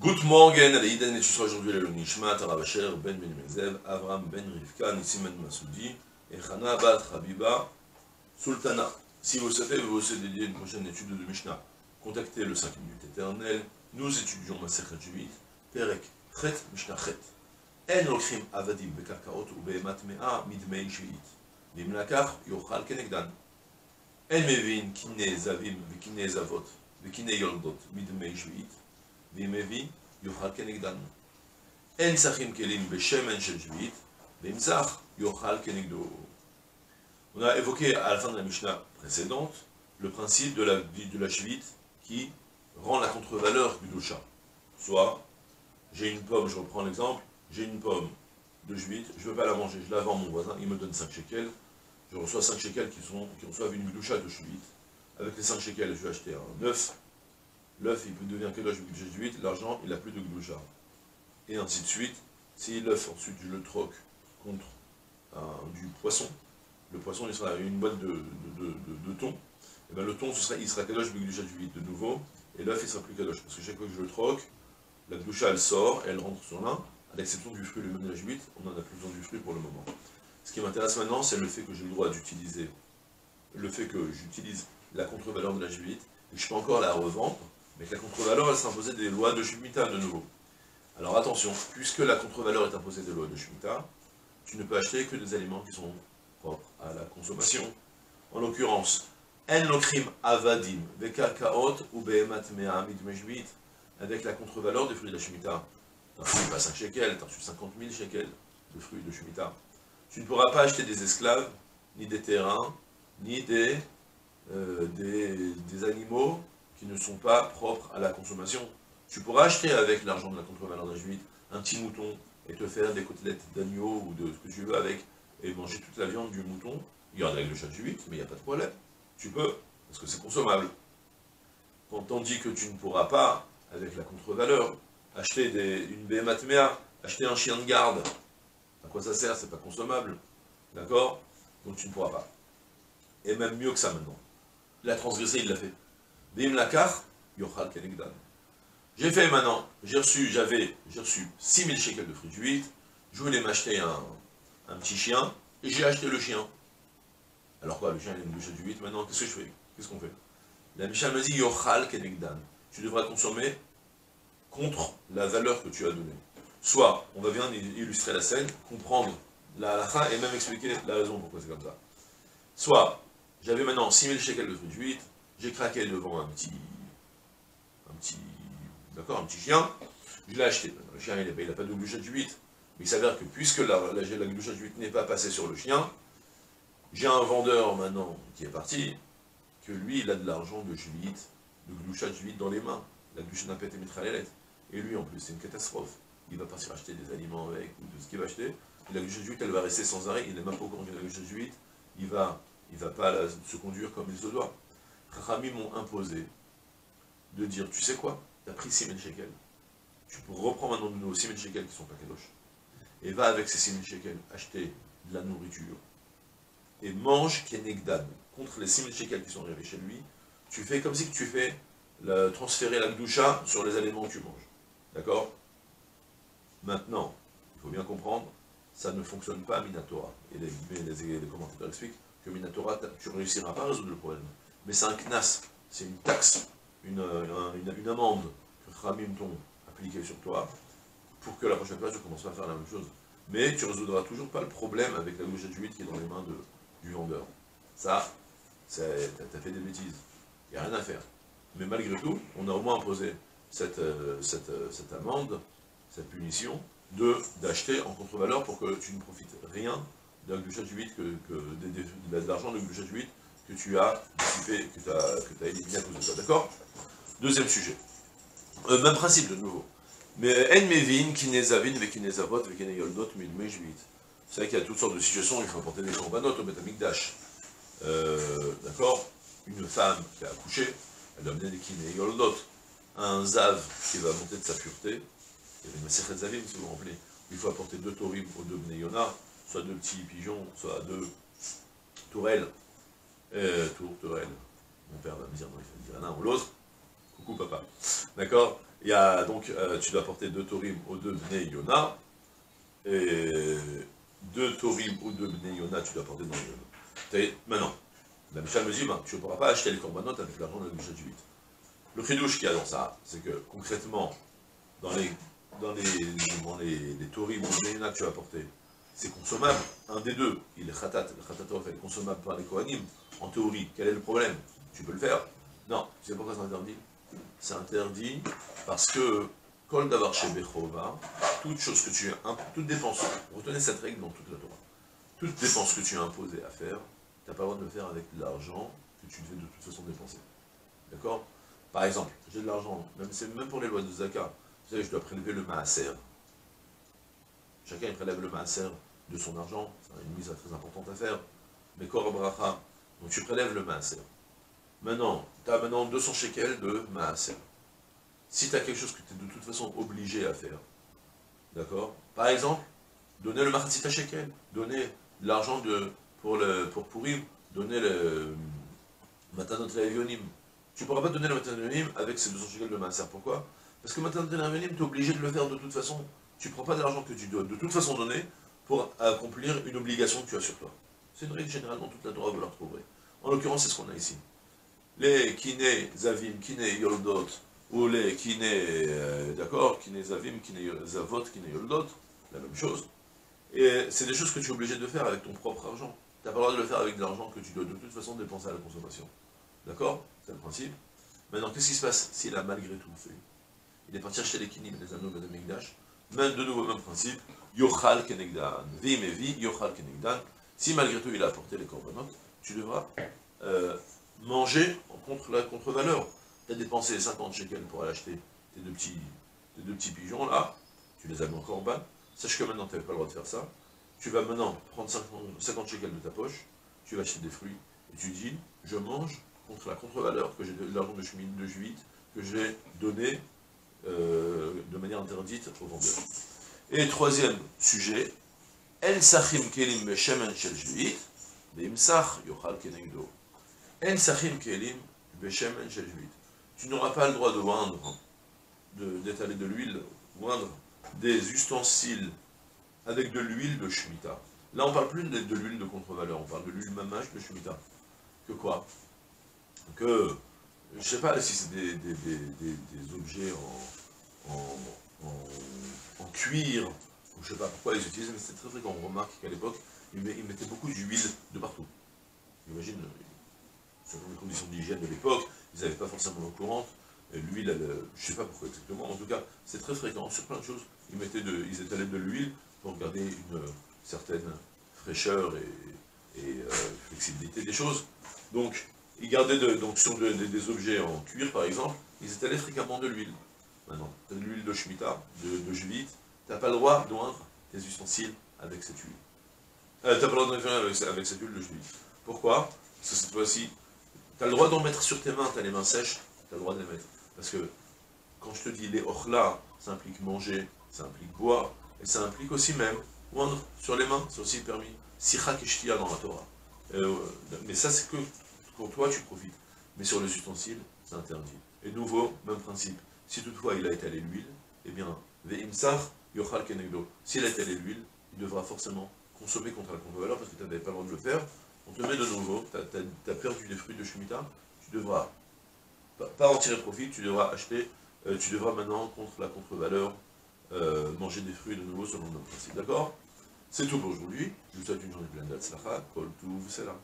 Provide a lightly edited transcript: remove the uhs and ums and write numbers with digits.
Good morning, Aleïden, et tu seras aujourd'hui le Nishmat, Rabacher, Ben Ben Mezev, Avram Ben Rivka, Nissim Ben Masoudi, et Chana Bat Habiba, Sultana. Si vous souhaitez dédier une prochaine étude de Mishnah, contactez le 5 minutes éternel. Nous étudions Masechet Juvit, Perek, Chet, Mishnah Chet. En lokrim avadim bekarkaot ou behemat mea midmei shviit. Vim lakach yochal kenegdan. En mevin kine zavim vekine zavot vekine yoldot midmei shviit. Vimevi, yochal kenegdan. En sachim kelim beshemen shel shvit, vimzach yochal kenegdo. On a évoqué à la fin de la Mishnah précédente le principe de la shvit qui rend la contre-valeur du dosha. Soit, j'ai une pomme, je reprends l'exemple, j'ai une pomme de shvit, je ne veux pas la manger, je la vends à mon voisin, il me donne 5 shekels, je reçois 5 shekels qui reçoivent une gdoucha de shvit. Avec les 5 shekels, je vais acheter un œuf. L'œuf, il devient kedosh shvit, l'argent, il n'a plus de gdoucha. Et ainsi de suite. Si l'œuf, ensuite, je le troque contre du poisson, le poisson, il sera une boîte de thon, et bien le thon, il sera kadosh shvit de nouveau, et l'œuf, il sera plus kadosh. Parce que chaque fois que je le troque, la gdoucha, elle sort, elle rentre sur l'un, à l'exception du fruit, le même de la shvit, on n'en a plus besoin du fruit pour le moment. Ce qui m'intéresse maintenant, c'est le fait que j'ai le droit d'utiliser, le fait que j'utilise la contre-valeur de la shvit, et que je peux encore la revendre, mais que la contre-valeur, elle s'imposait des lois de Shemitah de nouveau. Alors attention, puisque la contre-valeur est imposée des lois de Shemitah, tu ne peux acheter que des aliments qui sont propres à la consommation. En l'occurrence, en lokrim avadim, bekarkaot ou behemat mea midmei, avec la contre-valeur des fruits de la Shemitah. T'as reçu pas 5 shekels, t'as reçu 50 000 shekels de fruits de Shemitah. Tu ne pourras pas acheter des esclaves, ni des terrains, ni des animaux qui ne sont pas propres à la consommation. Tu pourras acheter avec l'argent de la contre-valeur de la shvit un petit mouton et te faire des côtelettes d'agneau ou de ce que tu veux avec, et manger toute la viande du mouton. Il y en a avec le chat de shvit, mais il n'y a pas de problème. Tu peux, parce que c'est consommable. Tandis que tu ne pourras pas, avec la contre-valeur, acheter une behemat mea, acheter un chien de garde. À quoi ça sert? C'est pas consommable. D'accord? Donc tu ne pourras pas. Et même mieux que ça maintenant. Il a transgressé, il l'a fait. Bim lakar, yochal kenegdan. J'ai fait maintenant, j'ai reçu 6 000 shekels de fruits de shvit, je voulais m'acheter un petit chien, et j'ai acheté le chien. Alors quoi, le chien il a une bouche de shvit, maintenant qu'est-ce que je fais? Qu'est-ce qu'on fait? La Mishnah me dit yochal kenegdan. Tu devras consommer contre la valeur que tu as donnée. Soit, on va bien illustrer la scène, comprendre la halakha et même expliquer la raison pourquoi c'est comme ça. Soit, j'avais maintenant 6 000 shekels de fruits de shvit, j'ai craqué devant un petit chien, je l'ai acheté. Le chien, il n'a pas de gdoucha de shvit, mais il s'avère que puisque la gdoucha de shvit n'est pas passée sur le chien, j'ai un vendeur maintenant qui est parti, que lui, il a de l'argent de shvit, de gdoucha de shvit dans les mains. La gdoucha n'a pas été mitralélet. Et lui, en plus, c'est une catastrophe. Il va partir acheter des aliments avec, ou de ce qu'il va acheter. Et la gdoucha de shvit, elle va rester sans arrêt. Il n'est même pas au courant de la gdoucha de shvit. Il va pas se conduire comme il se doit. Chachamim m'ont imposé de dire, tu sais quoi, tu as pris 6 000 shekels. Tu reprends maintenant de nouveau 6 000 shekels qui ne sont pas kadosh. Et va avec ces 6 000 shekels acheter de la nourriture. Et mange kenegdan. Contre les 6 000 shekels qui sont arrivés chez lui, tu fais comme si tu fais transférer la gdoucha sur les aliments que tu manges. D'accord? Maintenant, il faut bien comprendre, ça ne fonctionne pas à Minatora. Et les commentateurs expliquent que Minatora, tu ne réussiras pas à résoudre le problème. Mais c'est un knas, c'est une taxe, une amende que Khamim t'ont appliquée sur toi, pour que la prochaine fois, tu ne commences pas à faire la même chose. Mais tu ne résoudras toujours pas le problème avec la gdoucha de shvit qui est dans les mains du vendeur. Ça, tu as fait des bêtises. Il n'y a rien à faire. Mais malgré tout, on a au moins imposé cette amende, cette punition, d'acheter en contre-valeur pour que tu ne profites rien de la gdoucha de shvit, de l'argent de gdoucha de shvit que tu as dissipé, que tu as éliminé à cause de ça. D'accord? Deuxième sujet. Même principe de nouveau. Mais en mevin, kinezavin, vekinezavot, vekineyoldot, midmei shvit. C'est vrai qu'il y a toutes sortes de situations où il faut apporter des korbanot au Beth Amikdash. D'accord? Une femme qui a accouché, elle doit amener des kineyoldot. Un zav qui va monter de sa pureté. Il y a des Masechet Zavim, si vous vous rappelez. Il faut apporter 2 torim aux 2 bnei Yona, soit 2 petits pigeons, soit 2 tourelles. Tourelle. Mon père va me dire, non, il faut dire l'un ou l'autre. Coucou papa. D'accord? Il y a donc, tu dois apporter 2 Torim aux 2 Bnei Yona, et 2 Torim aux 2 Bnei Yona, tu dois apporter dans le... Maintenant, la Mishnah me dit, ben, tu ne pourras pas acheter les korbanot avec l'argent de la Gdushat Shvit. Le chidouche qu'il y a dans ça, c'est que concrètement, dans les Torim ou les Bnei Yona que tu vas apporter, c'est consommable, un des deux, il est khatat, le khatatov est consommable par les Kohanim, en théorie, quel est le problème? Tu peux le faire? Non, tu sais pourquoi c'est interdit? C'est interdit parce que, kol davar chez Bechova, toute chose que tu as, toute dépense, retenez cette règle dans toute la Torah, toute dépense que tu as imposée à faire, tu n'as pas le droit de le faire avec de l'argent que tu devais de toute façon dépenser. D'accord? Par exemple, j'ai de l'argent, même pour les lois de Zaka, vous savez, je dois prélever le maaser. Chacun il prélève le maaser de son argent, c'est une mise très importante à faire. Mais kor bracha, donc tu prélèves le maaser. Maintenant, tu as maintenant 200 shekels de maaser. Si tu as quelque chose que tu es de toute façon obligé à faire, d'accord? Par exemple, donner le machatzita shekel, donner l'argent pour Purim, donner le matanot le'evionim. Tu ne pourras pas donner le matanot le'evionim avec ces 200 shekels de maaser. Pourquoi? Parce que matanot le'evionim, tu es obligé de le faire de toute façon. Tu ne prends pas de l'argent que tu dois de toute façon donner pour accomplir une obligation que tu as sur toi. C'est une règle générale dans toute la Torah, vous la retrouverez. En l'occurrence, c'est ce qu'on a ici. Les kiné zavim, kiné yoldot, ou les kiné, d'accord, kiné zavim, kiné zavot, kiné yoldot, la même chose. Et c'est des choses que tu es obligé de faire avec ton propre argent. Tu n'as pas le droit de le faire avec de l'argent que tu dois de toute façon dépenser à la consommation. D'accord? C'est le principe. Maintenant, qu'est-ce qui se passe s'il a malgré tout fait? Il est parti acheter les kinim, les anneaux de Migdash. Même de nouveau, même principe. Yochal kenegdan. Vi me vi, yochal kenegdan. Si malgré tout il a apporté les korbanot, tu devras manger contre la contre-valeur. Tu as dépensé 50 shekels pour aller acheter tes deux petits pigeons là, tu les as mis en korban. Sache que maintenant tu n'avais pas le droit de faire ça. Tu vas maintenant prendre 50 shekels de ta poche, tu vas acheter des fruits, et tu dis, je mange contre la contre-valeur que j'ai de l'argent de chemin de juif que j'ai donné de manière interdite aux vendeurs. Et troisième sujet, En sachim kelim beshemen shel juit, veimsach yochal kenegdo. En sachim kelim beshemen shel juit. Tu n'auras pas le droit de oindre, d'étaler de l'huile, oindre des ustensiles avec de l'huile de Shemitah. Là, on ne parle plus de l'huile de contre-valeur, on parle de l'huile mamash de Shemitah. Que quoi? Que, je ne sais pas si c'est des objets en cuir, ou je ne sais pas pourquoi ils utilisaient, mais c'est très fréquent. On remarque qu'à l'époque, ils mettaient beaucoup d'huile de partout. J'imagine, selon les conditions d'hygiène de l'époque, ils n'avaient pas forcément l'eau courante, l'huile, je ne sais pas pourquoi exactement, en tout cas, c'est très fréquent, sur plein de choses, ils étalaient de l'huile pour garder une certaine fraîcheur et flexibilité des choses. Donc, ils gardaient sur des objets en cuir, par exemple, ils étalaient fréquemment de l'huile. Maintenant, tu as de l'huile de Shemitah, de Juvite, tu n'as pas le droit d'oindre tes ustensiles avec cette huile. Tu n'as pas le droit de faire avec cette huile de Juvite. Pourquoi? Parce que cette fois-ci, tu as le droit d'en mettre sur tes mains, tu as les mains sèches, tu as le droit de les mettre. Parce que, quand je te dis les ochla, ça implique manger, ça implique boire, et ça implique aussi même oindre sur les mains, c'est aussi permis. Sicha keshtia dans la Torah. Mais ça, c'est que pour toi, tu profites. Mais sur les ustensiles, c'est interdit. Et nouveau, même principe. Si toutefois il a étalé l'huile, eh bien, ve'imsar yochal kenegdo. S'il a étalé l'huile, il devra forcément consommer contre la contre-valeur parce que tu n'avais pas le droit de le faire. On te met de nouveau, tu as perdu des fruits de Shemitah, tu devras pas en tirer profit, tu devras acheter, tu devras maintenant contre la contre-valeur manger des fruits de nouveau selon le même principe. D'accord? C'est tout pour aujourd'hui. Je vous souhaite une journée pleine d'Atzlacha, Kol Tuv, Selam.